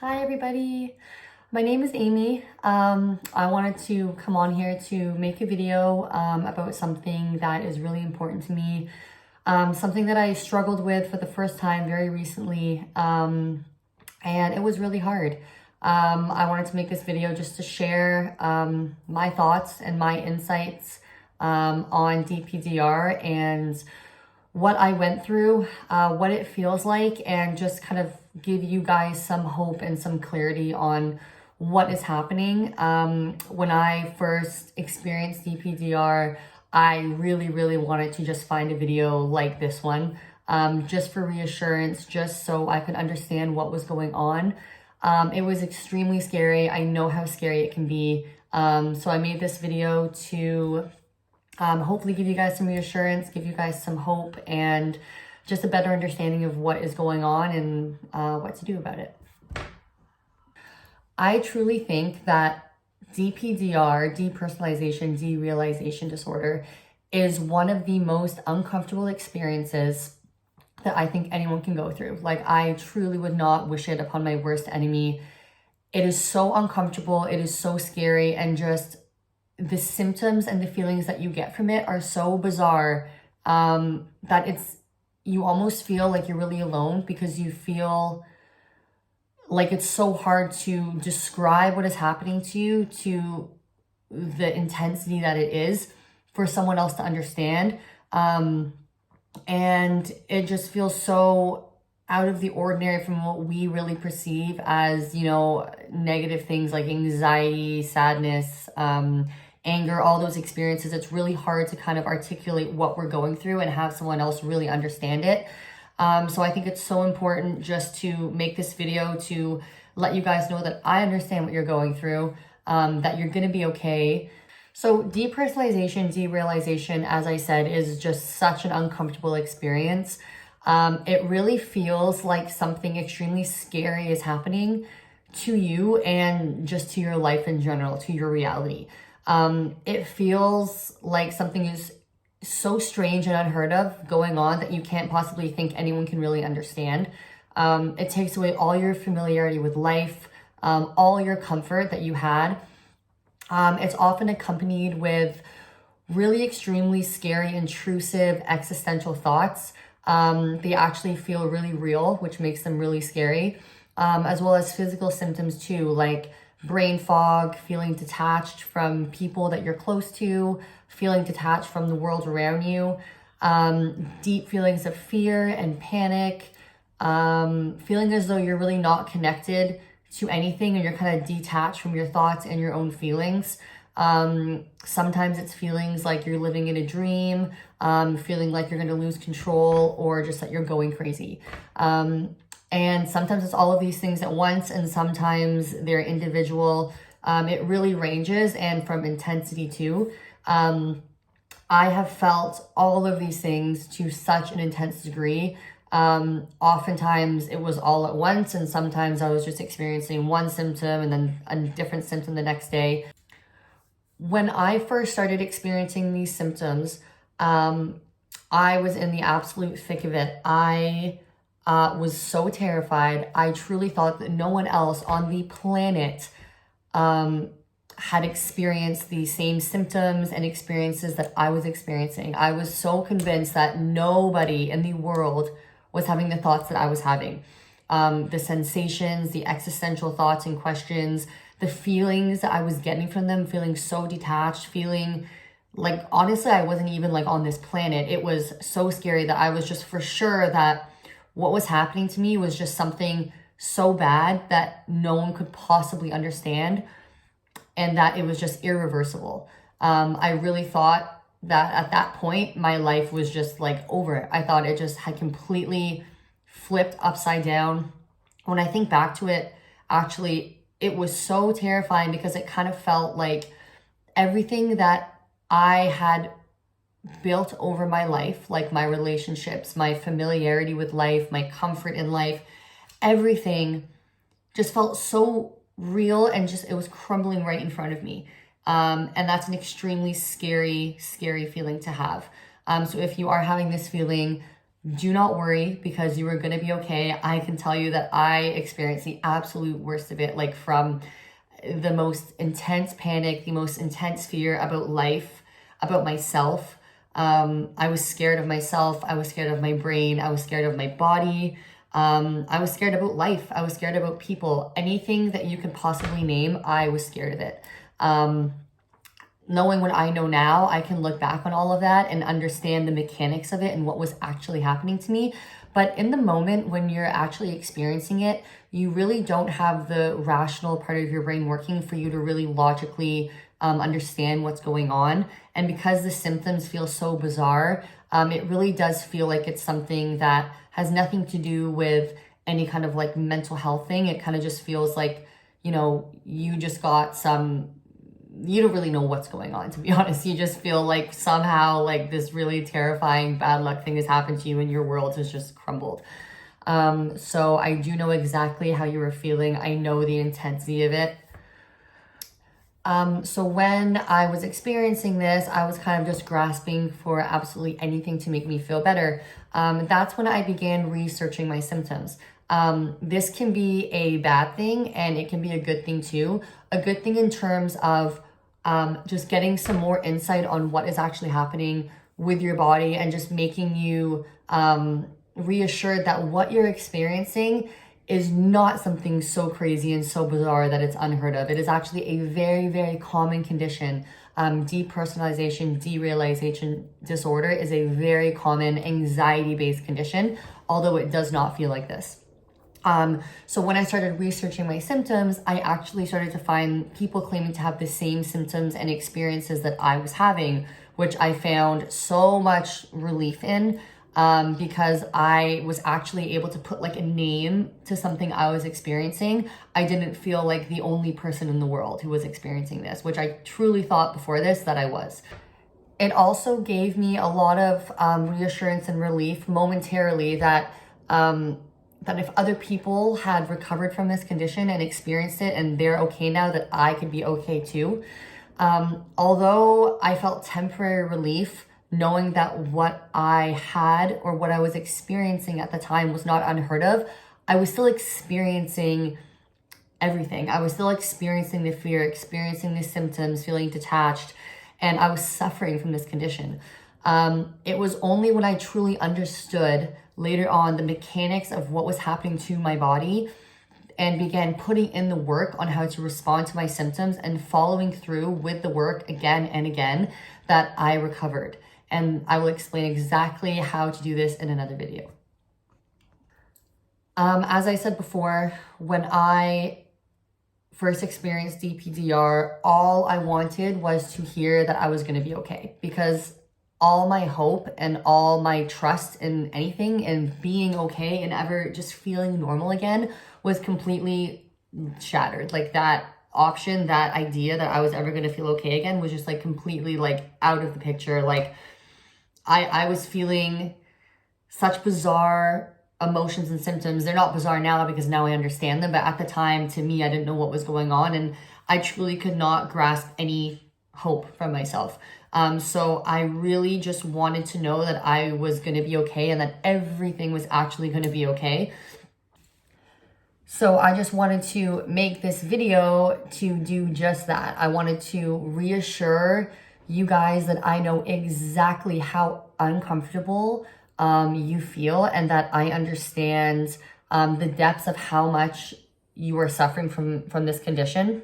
Hi everybody, my name is Amy. I wanted to come on here to make a video about something that is really important to me, something that I struggled with for the first time very recently, and it was really hard. I wanted to make this video just to share my thoughts and my insights on DPDR and what I went through, what it feels like, and just kind of give you guys some hope and some clarity on what is happening. When I first experienced DPDR, I really wanted to just find a video like this one, just for reassurance, just so I could understand what was going on. It was extremely scary. I know how scary it can be. So I made this video to hopefully give you guys some reassurance, give you guys some hope, and just a better understanding of what is going on and what to do about it. I truly think that DPDR, depersonalization, derealization disorder, is one of the most uncomfortable experiences that I think anyone can go through. Like, I truly would not wish it upon my worst enemy. It is so uncomfortable, it is so scary, and just the symptoms and the feelings that you get from it are so bizarre that you almost feel like you're really alone, because you feel like it's so hard to describe what is happening to you, to the intensity that it is, for someone else to understand. And it just feels so out of the ordinary from what we really perceive as, negative things like anxiety, sadness, anger, all those experiences. It's really hard to kind of articulate what we're going through and have someone else really understand it. So I think it's so important just to make this video to let you guys know that I understand what you're going through, that you're going to be okay. So depersonalization, derealization, as I said, is just such an uncomfortable experience. It really feels like something extremely scary is happening to you and just to your life in general, to your reality. It feels like something is so strange and unheard of going on that you can't possibly think anyone can really understand. It takes away all your familiarity with life, all your comfort that you had. It's often accompanied with really extremely scary, intrusive, existential thoughts. They actually feel really real, which makes them really scary, as well as physical symptoms too, like brain fog, feeling detached from people that you're close to, feeling detached from the world around you, deep feelings of fear and panic, feeling as though you're really not connected to anything and you're kind of detached from your thoughts and your own feelings. Sometimes it's feelings like you're living in a dream, feeling like you're going to lose control, or just that you're going crazy. And sometimes it's all of these things at once, and sometimes they're individual. It really ranges, and from intensity too. I have felt all of these things to such an intense degree. Oftentimes it was all at once, and sometimes I was just experiencing one symptom and then a different symptom the next day. When I first started experiencing these symptoms, I was in the absolute thick of it. I was so terrified. I truly thought that no one else on the planet had experienced the same symptoms and experiences that I was experiencing. I was so convinced that nobody in the world was having the thoughts that I was having. The sensations, the existential thoughts and questions, the feelings that I was getting from them, feeling so detached, feeling like, honestly, I wasn't even like on this planet. It was so scary that I was just for sure that what was happening to me was just something so bad that no one could possibly understand, and that it was just irreversible. I really thought that at that point, my life was just like over. I thought it just had completely flipped upside down. When I think back to it, actually, it was so terrifying, because it kind of felt like everything that I had built over my life, like my relationships, my familiarity with life, my comfort in life, everything just felt so real, and just it was crumbling right in front of me. And that's an extremely scary feeling to have. So if you are having this feeling, do not worry, because you are going to be okay. I can tell you that I experienced the absolute worst of it, like from the most intense panic, the most intense fear about life, about myself. I was scared of myself. I was scared of my brain. I was scared of my body. I was scared about life. I was scared about people. Anything that you could possibly name, I was scared of it. Knowing what I know now, I can look back on all of that and understand the mechanics of it and what was actually happening to me. But in the moment when you're actually experiencing it, you really don't have the rational part of your brain working for you to really logically understand what's going on. And because the symptoms feel so bizarre, it really does feel like it's something that has nothing to do with any kind of like mental health thing. It kind of just feels like, you know, you just got you don't really know what's going on, to be honest. You just feel like somehow like this really terrifying bad luck thing has happened to you and your world has just crumbled. So I do know exactly how you were feeling. I know the intensity of it. So when I was experiencing this, I was kind of just grasping for absolutely anything to make me feel better. That's when I began researching my symptoms. This can be a bad thing and it can be a good thing too. A good thing in terms of just getting some more insight on what is actually happening with your body and just making you reassured that what you're experiencing is not something so crazy and so bizarre that it's unheard of. It is actually a very, very common condition. Depersonalization, derealization disorder is a very common anxiety-based condition, although it does not feel like this. So when I started researching my symptoms, I actually started to find people claiming to have the same symptoms and experiences that I was having, which I found so much relief in, because I was actually able to put like a name to something I was experiencing. I didn't feel like the only person in the world who was experiencing this, which I truly thought before this that I was. It also gave me a lot of reassurance and relief momentarily that if other people had recovered from this condition and experienced it and they're okay now, that I could be okay too. Although I felt temporary relief knowing that what I had or what I was experiencing at the time was not unheard of, I was still experiencing everything. I was still experiencing the fear, experiencing the symptoms, feeling detached, and I was suffering from this condition. It was only when I truly understood later on the mechanics of what was happening to my body and began putting in the work on how to respond to my symptoms and following through with the work again and again that I recovered. And I will explain exactly how to do this in another video. As I said before, when I first experienced DPDR, all I wanted was to hear that I was going to be okay, because all my hope and all my trust in anything and being okay and ever just feeling normal again was completely shattered. Like that option, that idea that I was ever going to feel okay again was just like completely like out of the picture. Like I was feeling such bizarre emotions and symptoms. They're not bizarre now because now I understand them, but at the time, to me, I didn't know what was going on, and I truly could not grasp any hope from myself. So I really just wanted to know that I was going to be okay and that everything was actually going to be okay. So I just wanted to make this video to do just that. I wanted to reassure you guys that I know exactly how uncomfortable you feel, and that I understand the depths of how much you are suffering from this condition,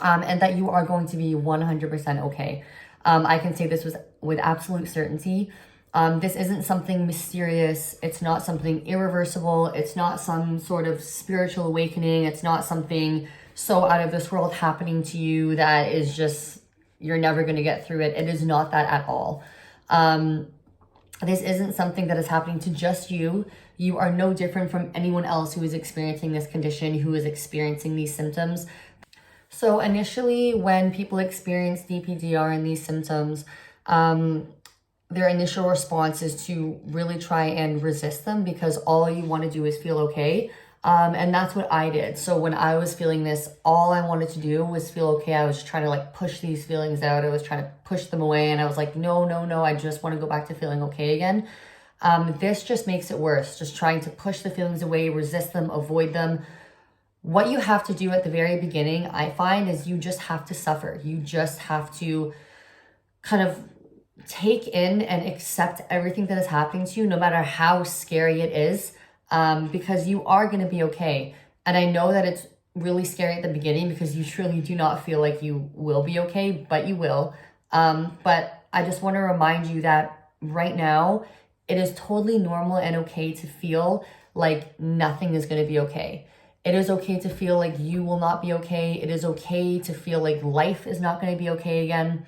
and that you are going to be 100% okay. I can say this with absolute certainty. This isn't something mysterious. It's not something irreversible. It's not some sort of spiritual awakening. It's not something so out of this world happening to you that is just, you're never going to get through it. It is not that at all. This isn't something that is happening to just you. You are no different from anyone else who is experiencing this condition, who is experiencing these symptoms. So initially, when people experience DPDR and these symptoms, their initial response is to really try and resist them, because all you want to do is feel okay. And that's what I did. So when I was feeling this, all I wanted to do was feel okay. I was trying to like push these feelings out. I was trying to push them away. And I was like, no, I just want to go back to feeling okay again. This just makes it worse, just trying to push the feelings away, resist them, avoid them. What you have to do at the very beginning, I find, is you just have to suffer. You just have to kind of take in and accept everything that is happening to you, no matter how scary it is, because you are going to be okay. And I know that it's really scary at the beginning because you truly do not feel like you will be okay, but you will. But I just want to remind you that right now, it is totally normal and okay to feel like nothing is going to be okay. It is okay to feel like you will not be okay. It is okay to feel like life is not going to be okay again.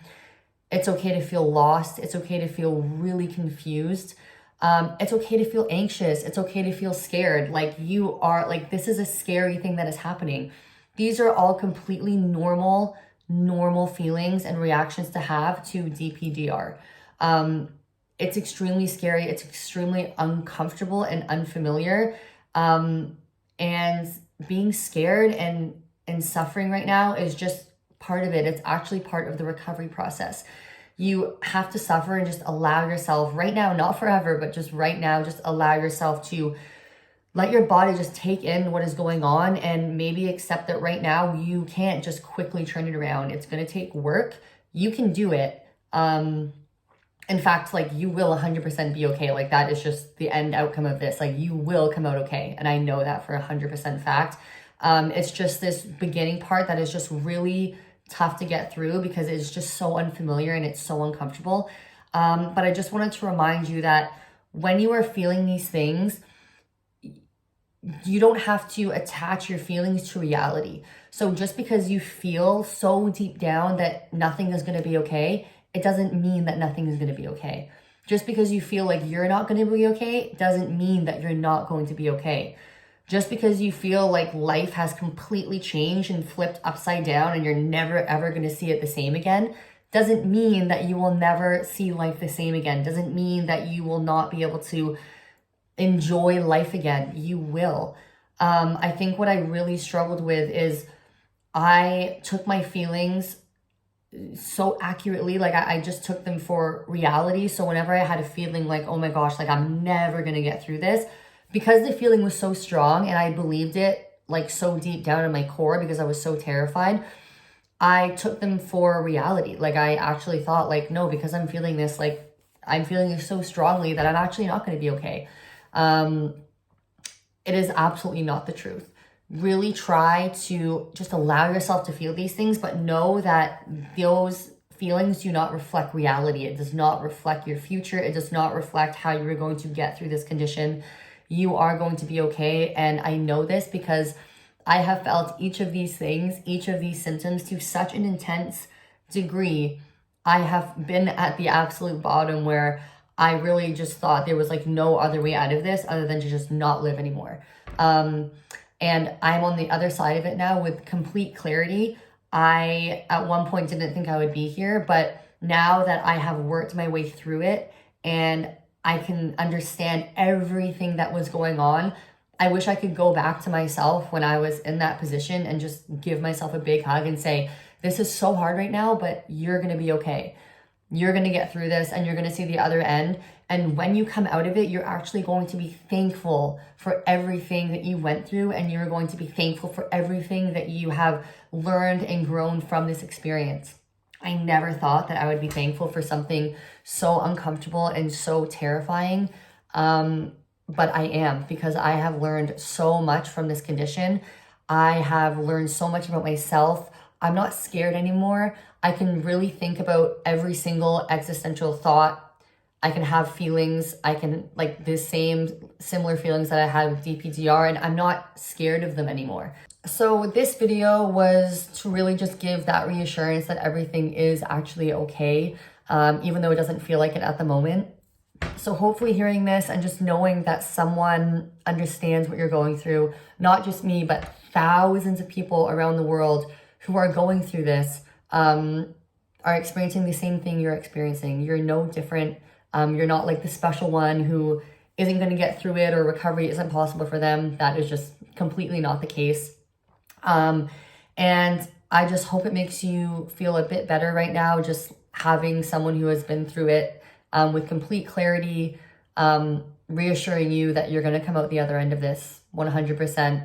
It's okay to feel lost. It's okay to feel really confused. It's okay to feel anxious. It's okay to feel scared. Like you are, like this is a scary thing that is happening. These are all completely normal feelings and reactions to have to DPDR. It's extremely scary. It's extremely uncomfortable and unfamiliar. And being scared and suffering right now is just part of it. It's actually part of the recovery process. You have to suffer and just allow yourself right now, not forever, but just right now, just allow yourself to let your body just take in what is going on and maybe accept that right now you can't just quickly turn it around. It's going to take work. You can do it. In fact, like you will 100% be okay. Like that is just the end outcome of this. Like you will come out okay. And I know that for 100% fact. It's just this beginning part that is just really tough to get through because it's just so unfamiliar and it's so uncomfortable. But I just wanted to remind you that when you are feeling these things, you don't have to attach your feelings to reality. So just because you feel so deep down that nothing is going to be okay, it doesn't mean that nothing is going to be okay. Just because you feel like you're not going to be okay doesn't mean that you're not going to be okay. Just because you feel like life has completely changed and flipped upside down and you're never ever going to see it the same again doesn't mean that you will never see life the same again. Doesn't mean that you will not be able to enjoy life again. You will. I think what I really struggled with is I took my feelings so accurately. Like I just took them for reality. So whenever I had a feeling like, oh my gosh, like I'm never going to get through this, because the feeling was so strong and I believed it like so deep down in my core because I was so terrified, I took them for reality. Like I actually thought like, no, because I'm feeling this, like I'm feeling this so strongly that I'm actually not going to be okay. It is absolutely not the truth. Really try to just allow yourself to feel these things, but know that those feelings do not reflect reality. It does not reflect your future. It does not reflect how you are going to get through this condition. You are going to be okay. And I know this because I have felt each of these things, each of these symptoms to such an intense degree. I have been at the absolute bottom where I really just thought there was like no other way out of this other than to just not live anymore. And I'm on the other side of it now with complete clarity. I, at one point, didn't think I would be here, but now that I have worked my way through it and I can understand everything that was going on, I wish I could go back to myself when I was in that position and just give myself a big hug and say, this is so hard right now, but you're going to be okay. You're going to get through this and you're going to see the other end. And when you come out of it, you're actually going to be thankful for everything that you went through. And you're going to be thankful for everything that you have learned and grown from this experience. I never thought that I would be thankful for something so uncomfortable and so terrifying. But I am, because I have learned so much from this condition. I have learned so much about myself. I'm not scared anymore. I can really think about every single existential thought. I can have feelings. I can like the similar feelings that I had with DPDR, and I'm not scared of them anymore. So this video was to really just give that reassurance that everything is actually okay, even though it doesn't feel like it at the moment. So hopefully hearing this and just knowing that someone understands what you're going through, not just me, but thousands of people around the world who are going through this, are experiencing the same thing you're experiencing. You're no different. You're not like the special one who isn't going to get through it or recovery isn't possible for them. That is just completely not the case. And I just hope it makes you feel a bit better right now, just having someone who has been through it with complete clarity, reassuring you that you're going to come out the other end of this 100%.